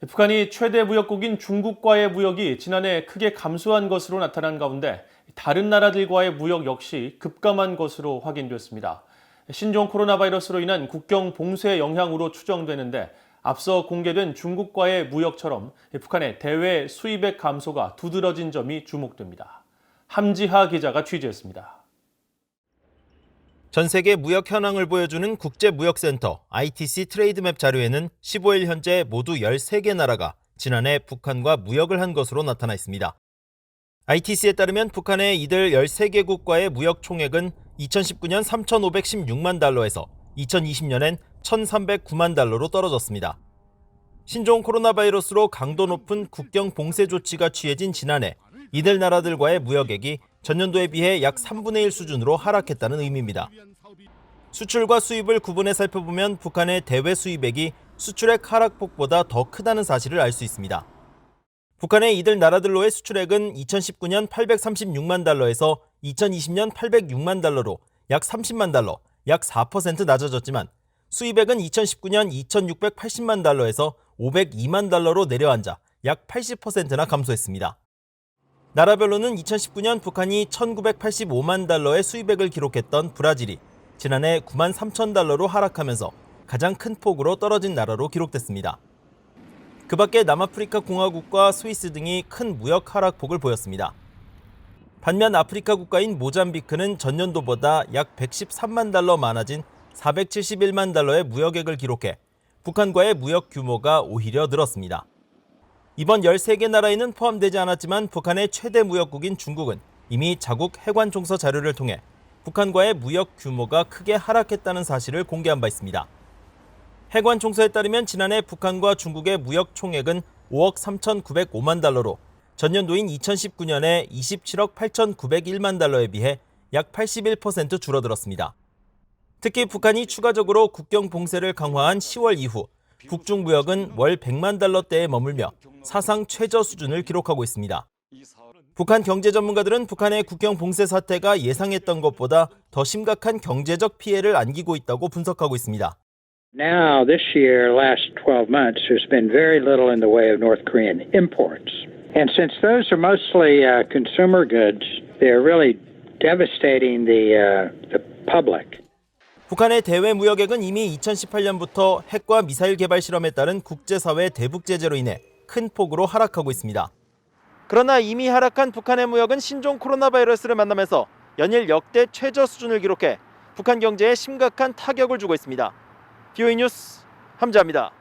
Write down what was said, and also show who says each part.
Speaker 1: 북한이 최대 무역국인 중국과의 무역이 지난해 크게 감소한 것으로 나타난 가운데 다른 나라들과의 무역 역시 급감한 것으로 확인됐습니다. 신종 코로나 바이러스로 인한 국경 봉쇄 영향으로 추정되는데 앞서 공개된 중국과의 무역처럼 북한의 대외 수입액 감소가 두드러진 점이 주목됩니다. 함지하 기자가 취재했습니다.
Speaker 2: 전 세계 무역 현황을 보여주는 국제무역센터 ITC 트레이드맵 자료에는 15일 현재 모두 13개 나라가 지난해 북한과 무역을 한 것으로 나타나 있습니다. ITC에 따르면 북한의 이들 13개국과의 무역 총액은 2019년 3,516만 달러에서 2020년엔 1,309만 달러로 떨어졌습니다. 신종 코로나 바이러스로 강도 높은 국경 봉쇄 조치가 취해진 지난해 이들 나라들과의 무역액이 전년도에 비해 약 3분의 1 수준으로 하락했다는 의미입니다. 수출과 수입을 구분해 살펴보면 북한의 대외 수입액이 수출액 하락폭보다 더 크다는 사실을 알 수 있습니다. 북한의 이들 나라들로의 수출액은 2019년 836만 달러에서 2020년 806만 달러로 약 30만 달러, 약 4% 낮아졌지만 수입액은 2019년 2680만 달러에서 502만 달러로 내려앉아 약 80%나 감소했습니다. 나라별로는 2019년 북한이 1985만 달러의 수입액을 기록했던 브라질이 지난해 9만 3천 달러로 하락하면서 가장 큰 폭으로 떨어진 나라로 기록됐습니다. 그 밖에 남아프리카 공화국과 스위스 등이 큰 무역 하락폭을 보였습니다. 반면 아프리카 국가인 모잠비크는 전년도보다 약 113만 달러 많아진 471만 달러의 무역액을 기록해 북한과의 무역 규모가 오히려 늘었습니다. 이번 13개 나라에는 포함되지 않았지만 북한의 최대 무역국인 중국은 이미 자국 해관총서 자료를 통해 북한과의 무역 규모가 크게 하락했다는 사실을 공개한 바 있습니다. 해관총서에 따르면 지난해 북한과 중국의 무역 총액은 5억 3,905만 달러로 전년도인 2019년에 27억 8,901만 달러에 비해 약 81% 줄어들었습니다. 특히 북한이 추가적으로 국경 봉쇄를 강화한 10월 이후 북중 무역은 월 100만 달러대에 머물며 사상 최저 수준을 기록하고 있습니다. 북한 경제 전문가들은 북한의 국경 봉쇄 사태가 예상했던 것보다 더 심각한 경제적 피해를 안기고 있다고 분석하고 있습니다.
Speaker 3: Now, this year, last 12 months, there's been very little in the way of North Korean imports. And since those are mostly consumer goods, they're really devastating the public.
Speaker 2: 북한의 대외 무역액은 이미 2018년부터 핵과 미사일 개발 실험에 따른 국제사회 대북 제재로 인해 큰 폭으로 하락하고 있습니다. 그러나 이미 하락한 북한의 무역은 신종 코로나 바이러스를 만나면서 연일 역대 최저 수준을 기록해 북한 경제에 심각한 타격을 주고 있습니다. BOE 뉴스 함지하입니다.